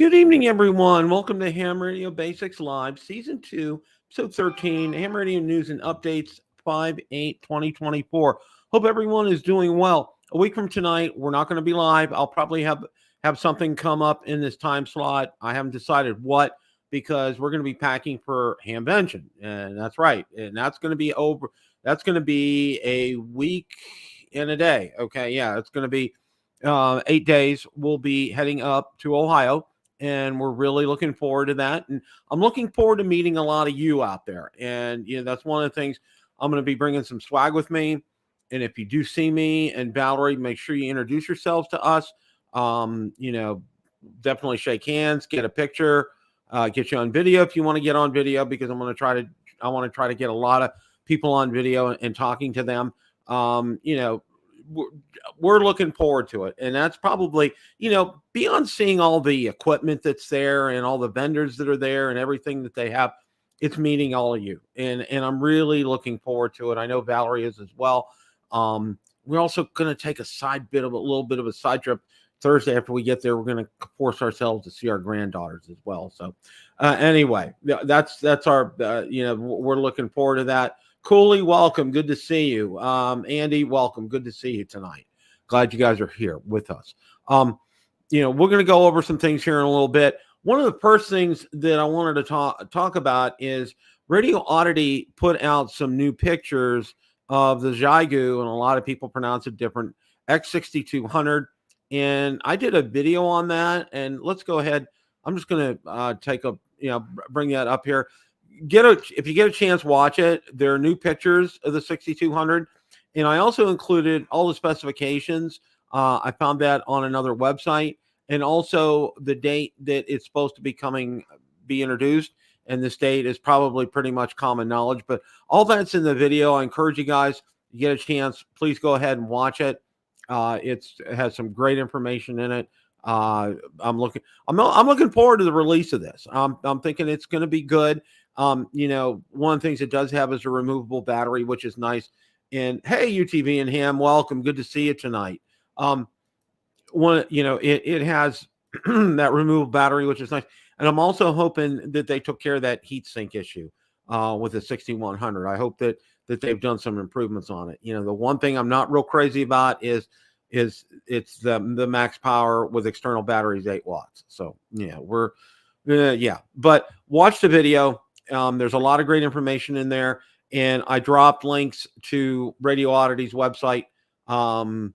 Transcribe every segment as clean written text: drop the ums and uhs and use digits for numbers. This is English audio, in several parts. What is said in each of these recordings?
Good evening, everyone. Welcome to Ham Radio Basics Live, Season 2, Episode 13, Ham Radio News and Updates, 5/8/2024. Hope everyone is doing well. A week from tonight, we're not going to be live. I'll probably have something come up in this time slot. I haven't decided what, because we're going to be packing for Hamvention, and that's right. And that's going to be over. That's going to be a week and a day. Okay, yeah, it's going to be 8 days. We'll be heading up to Ohio, and we're really looking forward to that. And I'm looking forward to meeting a lot of you out there. And that's one of the things. I'm going to be bringing some swag with me. And if you do see me and Valerie, make sure you introduce yourselves to us. Definitely shake hands, get a picture, get you on video if you want to get on video, because I want to try to get a lot of people on video and talking to them. We're looking forward to it. And that's probably, beyond seeing all the equipment that's there and all the vendors that are there and everything that they have, it's meeting all of you. And I'm really looking forward to it. I know Valerie is as well. We're also going to take a little bit of a side trip Thursday. After we get there, we're going to force ourselves to see our granddaughters as well. So anyway, that's our, we're looking forward to that. Cooley, welcome. Good to see you. Andy, welcome. Good to see you tonight. Glad you guys are here with us. We're going to go over some things here in a little bit. One of the first things that I wanted to talk about is Radio Oddity put out some new pictures of the Xiegu, and a lot of people pronounce it different, X6200. And I did a video on that, and let's go ahead. I'm just going to bring that up here. If you get a chance, watch it. There are new pictures of the 6200, and I also included all the specifications. I found that on another website, and also the date that it's supposed to be introduced. And this date is probably pretty much common knowledge, but all that's in the video. I encourage you guys, you get a chance, please go ahead and watch it. It has some great information in it. I'm looking forward to the release of this. I'm thinking it's going to be good. One of the things it does have is a removable battery, which is nice. And hey, UTV and Ham, welcome. Good to see you tonight. It has that removable battery, which is nice. And I'm also hoping that they took care of that heat sink issue with the 6100. I hope that they've done some improvements on it. The one thing I'm not real crazy about is it's the max power with external batteries, 8 watts. So but watch the video. There's a lot of great information in there, and I dropped links to Radio Oddity's website. Jeff,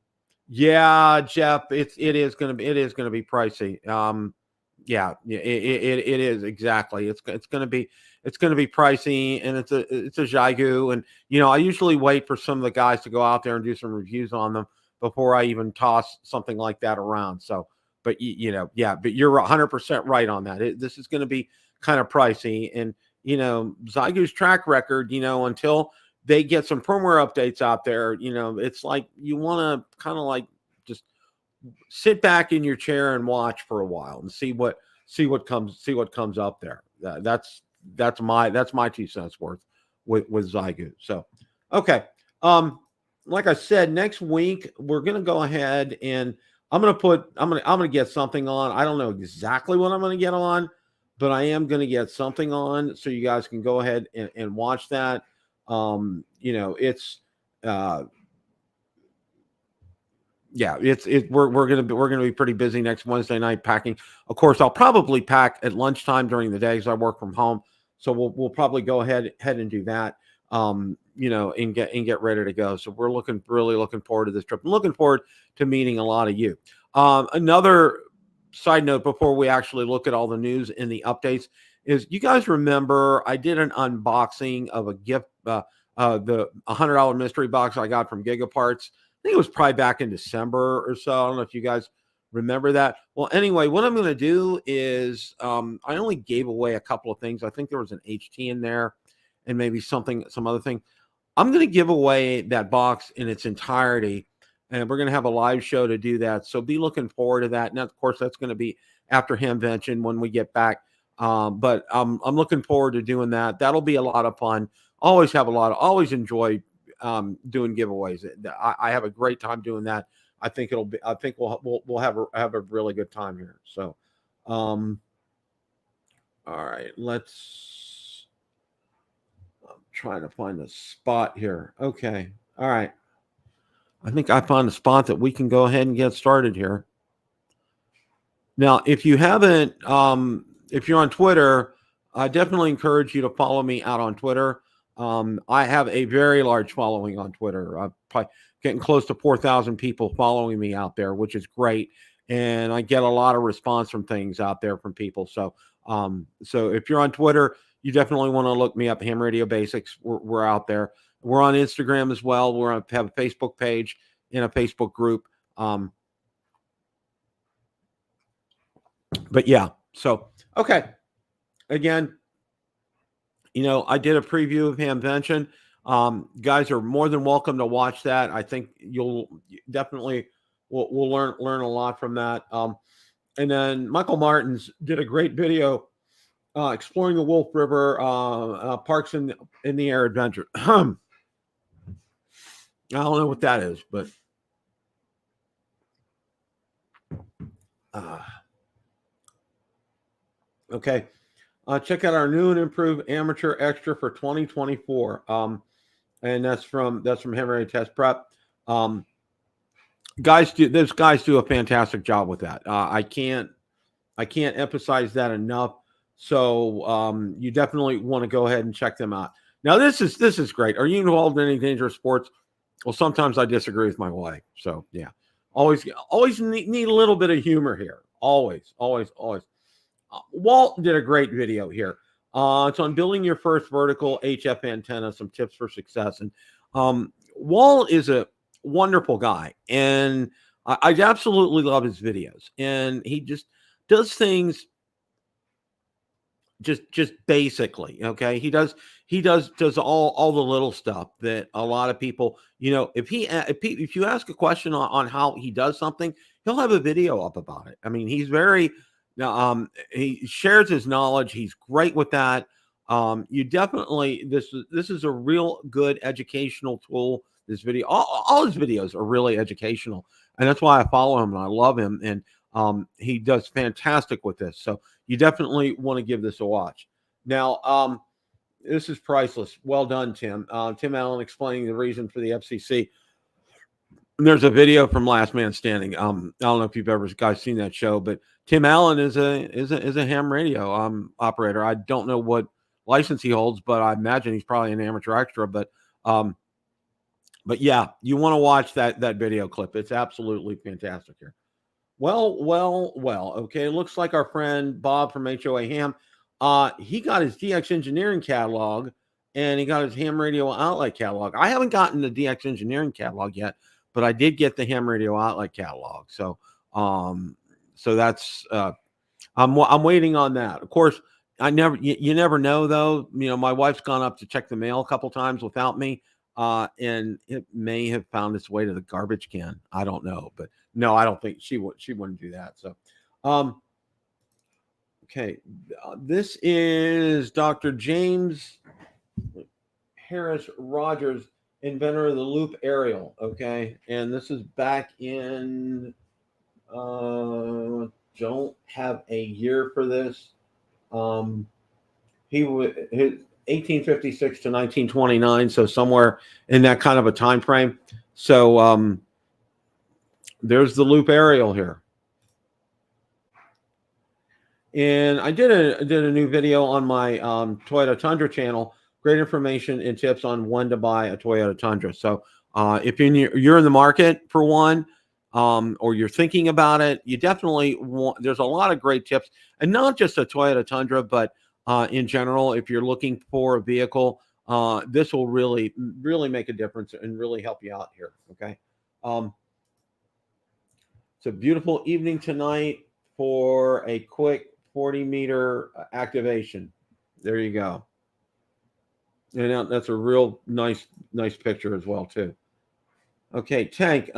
it is going to be pricey. It is exactly. It's going to be pricey, and it's a Xiegu. And I usually wait for some of the guys to go out there and do some reviews on them before I even toss something like that around. So, but but you're 100% right on that. This is going to be kind of pricey, and Xiaogu's track record, until they get some firmware updates out there, it's like you want to kind of like just sit back in your chair and watch for a while and see what comes up there. That's my 2 cents worth with Xiegu. So, okay. Like I said, next week we're going to go ahead and I'm going to get something on. I don't know exactly what I'm going to get on, but I am going to get something on so you guys can go ahead and watch that. We're going to be pretty busy next Wednesday night packing. Of course, I'll probably pack at lunchtime during the day because I work from home. So we'll probably go ahead and do that. And get ready to go. So we're really looking forward to this trip. I'm looking forward to meeting a lot of you. Another side note before we actually look at all the news and the updates is, you guys remember I did an unboxing of a gift, the $100 mystery box I got from Gigaparts. I think it was probably back in December or so. I don't know if you guys remember that. Well, anyway, what I'm going to do is I only gave away a couple of things. I think there was an HT in there and maybe some other thing. I'm going to give away that box in its entirety, and we're going to have a live show to do that. So be looking forward to that. And of course, that's going to be after Hamvention when we get back. But I'm looking forward to doing that. That'll be a lot of fun. Always enjoy doing giveaways. I have a great time doing that. I think we'll have a really good time here. So All right, I'm trying to find a spot here. Okay. All right. I think I found a spot that we can go ahead and get started here. Now, if you haven't, if you're on Twitter, I definitely encourage you to follow me out on Twitter. I have a very large following on Twitter. I'm probably getting close to 4,000 people following me out there, which is great. And I get a lot of response from things out there from people. So if you're on Twitter, you definitely want to look me up, Ham Radio Basics. We're out there. We're on Instagram as well. Have a Facebook page and a Facebook group. But yeah, so okay. Again, I did a preview of Hamvention. Guys are more than welcome to watch that. I think you'll definitely we'll learn a lot from that. And then Michael Martins did a great video exploring the Wolf River parks in the air adventure. I don't know what that is, but okay. Check out our new and improved amateur extra for 2024. And that's from Henry Test Prep. Guys do a fantastic job with that. I can't emphasize that enough. So you definitely want to go ahead and check them out. Now this is great. Are you involved in any dangerous sports? Well, sometimes I disagree with my wife. So yeah, always need a little bit of humor here. Always. Walt did a great video here. It's on building your first vertical HF antenna, some tips for success. And Walt is a wonderful guy, and I absolutely love his videos. And he just does things just basically. Okay, he does all the little stuff that a lot of people, if you ask a question on how he does something, he'll have a video up about it. I mean, he's very he shares his knowledge. He's great with that. You definitely this is a real good educational tool. This video, all his videos are really educational, and that's why I follow him and I love him. And he does fantastic with this. So you definitely want to give this a watch. Now, this is priceless. Well done, Tim. Tim Allen explaining the reason for the FCC. And there's a video from Last Man Standing. I don't know if you've ever guys seen that show, but Tim Allen is a ham radio operator. I don't know what license he holds, but I imagine he's probably an amateur extra. But yeah, you want to watch that video clip. It's absolutely fantastic here. Well. Okay, it looks like our friend Bob from HOA Ham, he got his DX Engineering catalog and he got his ham radio outlet catalog. I haven't gotten the DX Engineering catalog yet, but I did get the ham radio outlet catalog. So that's I'm waiting on that. Of course, you never know though. My wife's gone up to check the mail a couple times without me. And it may have found its way to the garbage can. I don't know, but no, I don't think she wouldn't do that. So, okay. This is Dr. James Harris Rogers, inventor of the loop aerial. Okay. And this is back in, don't have a year for this. His 1856 to 1929, so somewhere in that kind of a time frame. So there's the loop aerial here. And I did a new video on my Toyota Tundra channel. Great information and tips on when to buy a Toyota Tundra. So if you're in the market for one, or you're thinking about it, you definitely want. There's a lot of great tips, and not just a Toyota Tundra, but in general, if you're looking for a vehicle, this will really make a difference and really help you out here. Okay. It's a beautiful evening tonight for a quick 40-meter activation. There you go. And that's a real nice picture as well too. Okay, Tank.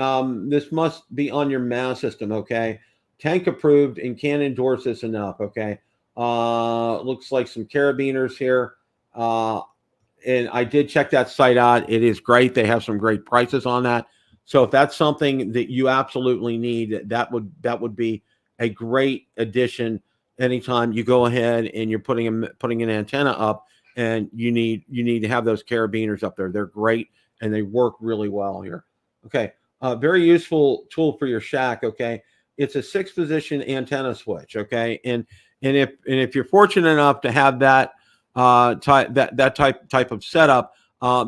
This must be on your MAS system. Okay, Tank approved and can't endorse this enough. Okay. Looks like some carabiners here. And I did check that site out. It is great. They have some great prices on that. So if that's something that you absolutely need, that would be a great addition anytime you go ahead and you're putting an antenna up, and you need to have those carabiners up there. They're great and they work really well here. Okay, very useful tool for your shack. Okay, it's a 6 position antenna switch. Okay, and if you're fortunate enough to have that type of setup,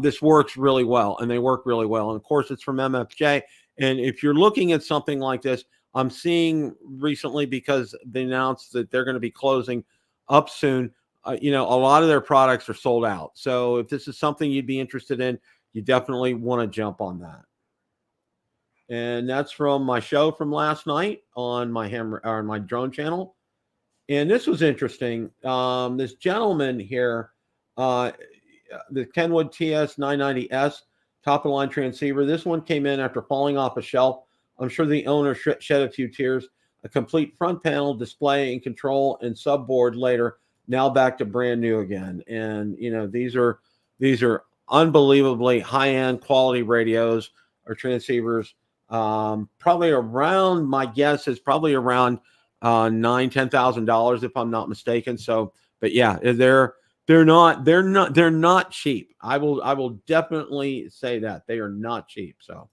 this works really well, and they work really well. And of course, it's from MFJ. And if you're looking at something like this, I'm seeing recently, because they announced that they're going to be closing up soon. A lot of their products are sold out. So if this is something you'd be interested in, you definitely want to jump on that. And that's from my show from last night on my my drone channel. And this was interesting. This gentleman here, uh, the Kenwood TS990S top of the line transceiver. This one came in after falling off a shelf. I'm sure the owner shed a few tears. A complete front panel display and control and subboard later. Now back to brand new again. And these are unbelievably high end quality radios or transceivers. Probably around, my guess is probably around $9,000-$10,000 if I'm not mistaken. So, but yeah, they're not cheap. I will definitely say that they are not cheap. So,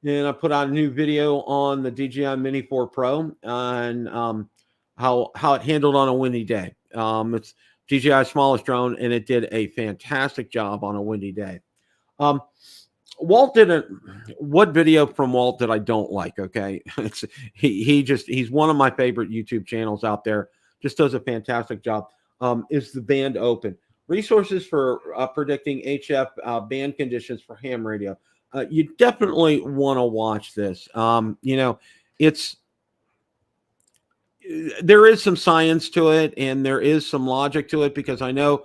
and I put out a new video on the DJI Mini 4 Pro and how it handled on a windy day. It's DJI's smallest drone, and it did a fantastic job on a windy day. Um, Walt didn't. What video from Walt that I don't like? Okay, he's one of my favorite YouTube channels out there. Just does a fantastic job. Is the band open? Resources for predicting HF band conditions for ham radio. You definitely want to watch this. It's there is some science to it, and there is some logic to it, because I know,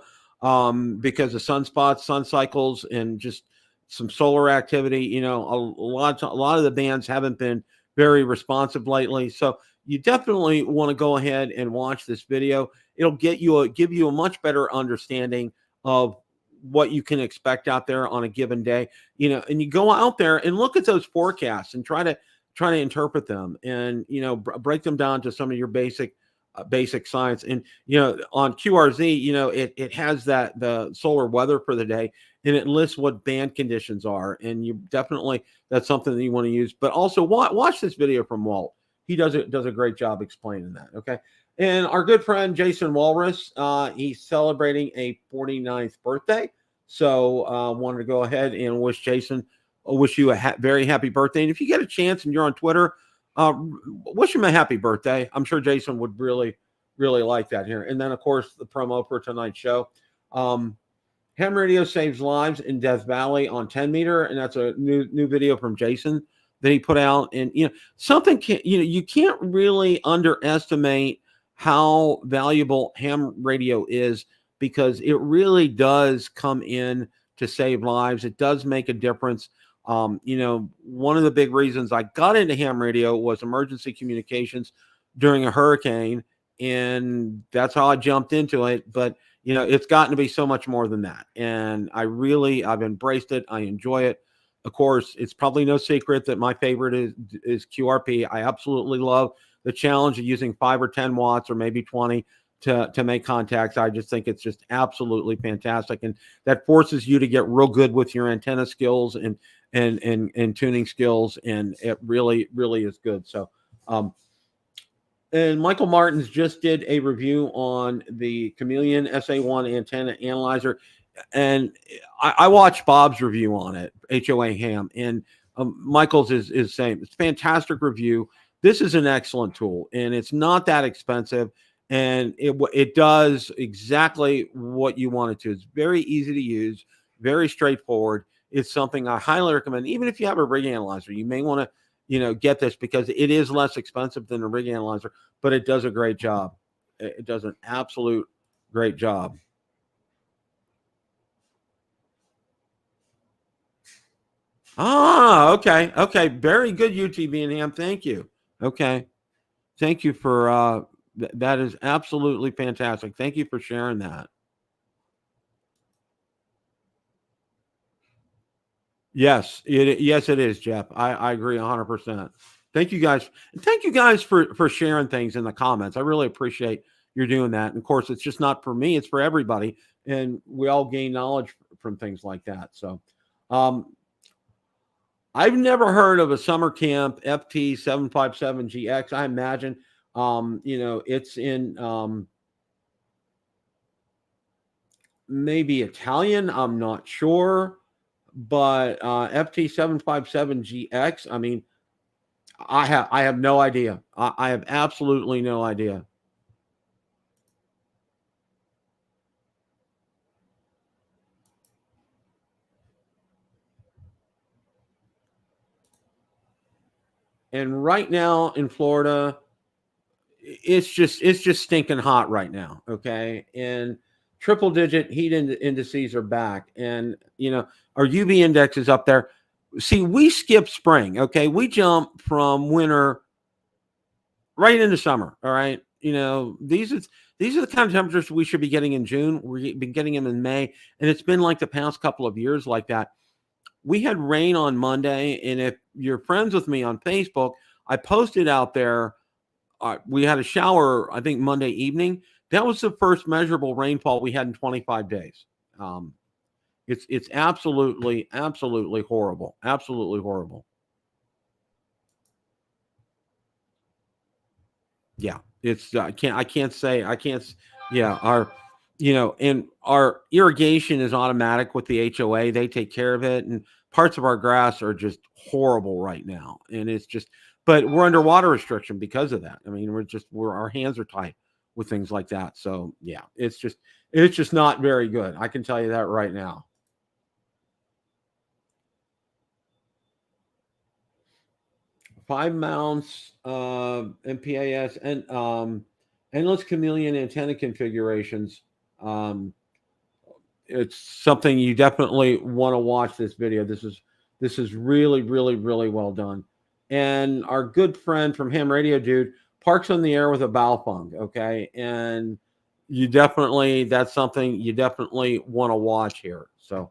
because of sunspots, sun cycles, and just some solar activity. A lot of the bands haven't been very responsive lately. So you definitely want to go ahead and watch this video. It'll give you a much better understanding of what you can expect out there on a given day. And you go out there and look at those forecasts and try to interpret them, and break them down to some of your basic science. And on QRZ, it has the solar weather for the day, and it lists what band conditions are, and you definitely, that's something that you want to use. But also watch this video from Walt. He does a great job explaining that. Okay. And our good friend Jason Walrus, he's celebrating a 49th birthday. So wanted to go ahead and wish you a very happy birthday. And if you get a chance and you're on Twitter, wish him a happy birthday. I'm sure Jason would really, really like that here. And then, of course, the promo for tonight's show. Ham radio saves lives in Death Valley on 10 meter. And that's a new video from Jason that he put out. And, you can't really underestimate how valuable ham radio is, because it really does come in to save lives. It does make a difference. One of the big reasons I got into ham radio was emergency communications during a hurricane, and that's how I jumped into it. But it's gotten to be so much more than that, and I've embraced it. I enjoy it. Of course, it's probably no secret that my favorite is QRP. I absolutely love the challenge of using 5 or 10 watts, or maybe 20, to make contacts. I just think it's just absolutely fantastic, and that forces you to get real good with your antenna skills and tuning skills, and it really, really is good. So, and Michael Martins just did a review on the Chameleon SA1 antenna analyzer, and I watched Bob's review on it, HOA Ham, and Michael's is saying it's a fantastic review. This is an excellent tool, and it's not that expensive, and it does exactly what you want it to. It's very easy to use, very straightforward. It's something I highly recommend. Even if you have a rig analyzer, you may want to, get this, because it is less expensive than a rig analyzer, but it does a great job. It does an absolute great job. Okay. Okay. Very good, UTV and Ham. Thank you. Okay. Thank you for that is absolutely fantastic. Thank you for sharing that. Yes, it is, Jeff. I agree 100%. Thank you guys. And thank you guys for sharing things in the comments. I really appreciate you're doing that. And of course, it's just not for me, it's for everybody. And we all gain knowledge from things like that. So um, I've never heard of a summer camp FT757GX. I imagine it's in maybe Italian. I'm not sure. But FT757GX, I mean, I have no idea. I have absolutely no idea. And right now in Florida, it's just stinking hot right now. Okay, and triple digit heat indices are back, and our UV index is up there. See, we skip spring. Okay, we jump from winter right into summer. All right, these are the kind of temperatures we should be getting in June. We've been getting them in May, and it's been like the past couple of years like that. We had rain on Monday, and if you're friends with me on Facebook, I posted out there. We had a shower, I think Monday evening. That was the first measurable rainfall we had in 25 days. Um, it's absolutely horrible, absolutely horrible. Yeah, it's I can't say I can't. Yeah, and our irrigation is automatic with the HOA. They take care of it, and parts of our grass are just horrible right now. And it's just, but we're under water restriction because of that. I mean, we're our hands are tied with things like that. So yeah, it's just not very good. I can tell you that right now. 5 mounts, MPAS, and endless chameleon antenna configurations. Um, it's something you definitely want to watch this video. This is really well done. And our good friend from Ham Radio Dude parks on the air with a Balfung, okay? And that's something you definitely want to watch here. So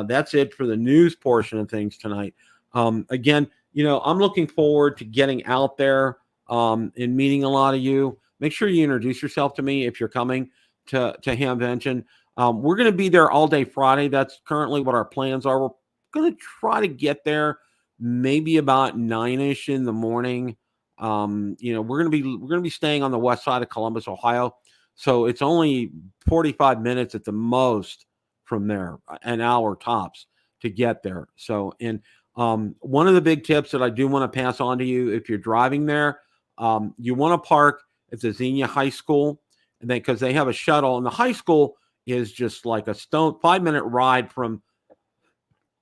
that's it for the news portion of things tonight. Again, I'm looking forward to getting out there and meeting a lot of you. Make sure you introduce yourself to me if you're coming to Hamvention. We're going to be there all day Friday. That's currently what our plans are. We're going to try to get there maybe about 9ish in the morning. We're going to be staying on the west side of Columbus, Ohio. So it's only 45 minutes at the most from there, an hour tops to get there. So, and one of the big tips that I do want to pass on to you, if you're driving there, you want to park at the Xenia High School, and then because they have a shuttle, and the high school is just like a 5-minute ride from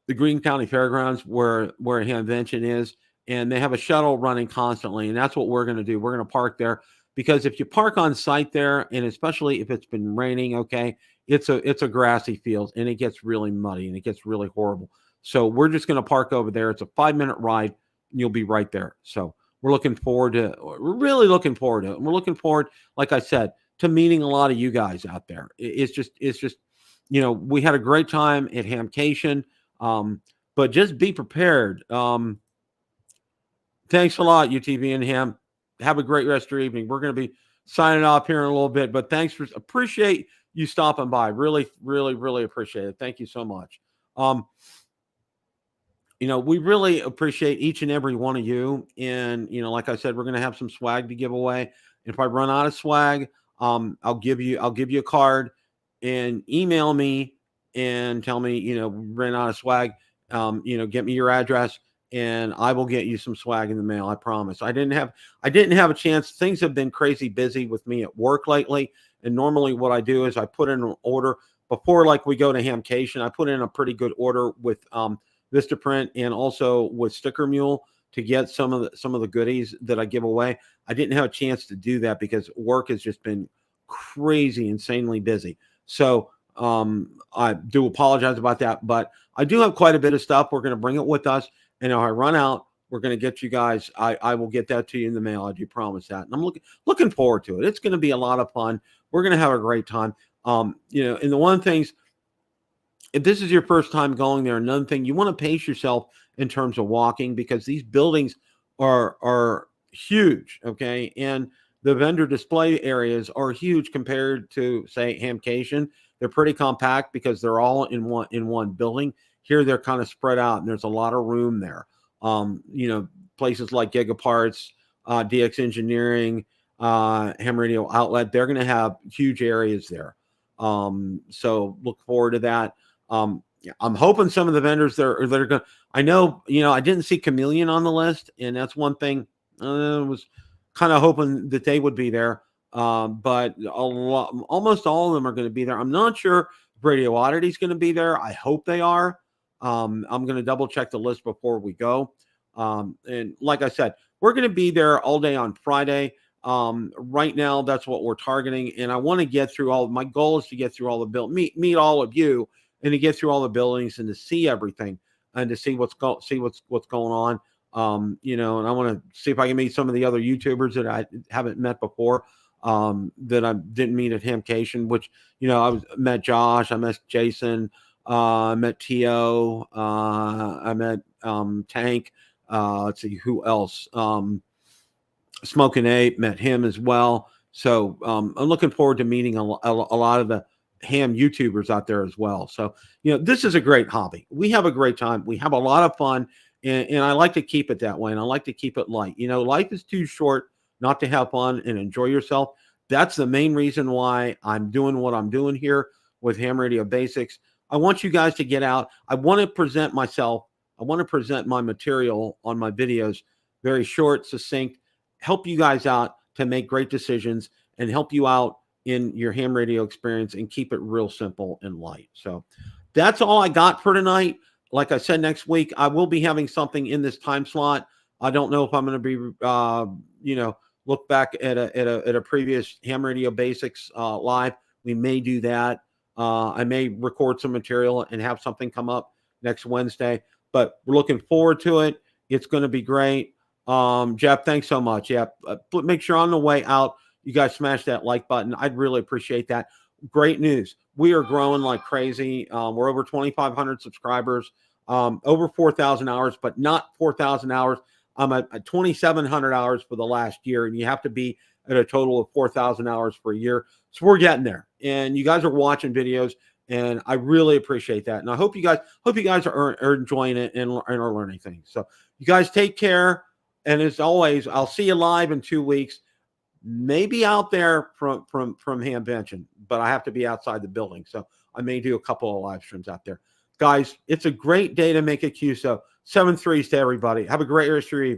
the Greene County Fairgrounds where Hamvention is, and they have a shuttle running constantly, and that's what we're going to do. We're going to park there because if you park on site there, and especially if it's been raining, okay, it's a grassy field and it gets really muddy and it gets really horrible. So we're just going to park over there. It's a 5-minute ride, and you'll be right there. So we're really looking forward to it. And we're looking forward, like I said, to meeting a lot of you guys out there. It's just, we had a great time at Hamcation. But just be prepared. Thanks a lot, UTV and Ham. Have a great rest of your evening. We're going to be signing off here in a little bit, but appreciate you stopping by. Really appreciate it. Thank you so much. We really appreciate each and every one of you. And, like I said, we're going to have some swag to give away. If I run out of swag, I'll give you a card and email me and tell me, ran out of swag. Get me your address and I will get you some swag in the mail. I promise. I didn't have a chance. Things have been crazy busy with me at work lately. And normally what I do is I put in an order before, like we go to Hamcation. I put in a pretty good order with, Vistaprint and also with Sticker Mule to get some of the goodies that I give away. I didn't have a chance to do that because work has just been crazy, insanely busy. So I do apologize about that, but I do have quite a bit of stuff. We're going to bring it with us, and if I run out, we're going to get you guys. I will get that to you in the mail. I do promise that, and I'm looking forward to it. It's going to be a lot of fun. We're going to have a great time. And the one things, if this is your first time going there, another thing, you want to pace yourself in terms of walking because these buildings are huge, okay? And the vendor display areas are huge compared to say Hamcation. They're pretty compact because they're all in one building. Here they're kind of spread out, and there's a lot of room there. You know, places like Gigaparts, DX Engineering, Ham Radio Outlet, they're going to have huge areas there. So look forward to that. Yeah, I'm hoping some of the vendors that are going. I know, you know, I didn't see Chameleon on the list, and that's one thing. I was kind of hoping that they would be there, but almost all of them are going to be there. I'm not sure if Radio Oddity is going to be there. I hope they are. I'm going to double check the list before we go. And like I said, we're going to be there all day on Friday. Right now, that's what we're targeting, and I want to get through all. My goal is to get through all the meet all of you, and to get through all the buildings and to see everything and to see what's going on. You know, and I want to see if I can meet some of the other YouTubers that I haven't met before. That I didn't meet at Hamcation, which, you know, met Josh, I met Jason, I met Tio, I met Tank. Let's see who else. Smoking Ape, met him as well. So I'm looking forward to meeting a lot of the ham YouTubers out there as well. So, you know, this is a great hobby. We have a great time. We have a lot of fun, and I like to keep it that way. And I like to keep it light. You know, life is too short not to have fun and enjoy yourself. That's the main reason why I'm doing what I'm doing here with Ham Radio Basics. I want you guys to get out. I want to present myself. I want to present my material on my videos very short, succinct, help you guys out to make great decisions and help you out in your ham radio experience and keep it real simple and light. So that's all I got for tonight. Like I said, next week I will be having something in this time slot. I don't know if I'm going to be, you know, look back at a previous Ham Radio Basics live. We may do that. I may record some material and have something come up next Wednesday, but we're looking forward to it. It's going to be great. Jeff, thanks so much. Yeah, make sure on the way out you guys smash that like button. I'd really appreciate that. Great news. We are growing like crazy. We're over 2,500 subscribers, over 4,000 hours, but not 4,000 hours. I'm at 2,700 hours for the last year, and you have to be at a total of 4,000 hours for a year. So we're getting there, and you guys are watching videos, and I really appreciate that. And I hope you guys are enjoying it and are learning things. So you guys take care. And as always, I'll see you live in 2 weeks. Maybe out there from Hamvention, but I have to be outside the building. So I may do a couple of live streams out there. Guys, it's a great day to make a QSO. 7 threes to everybody. Have a great rest of your evening.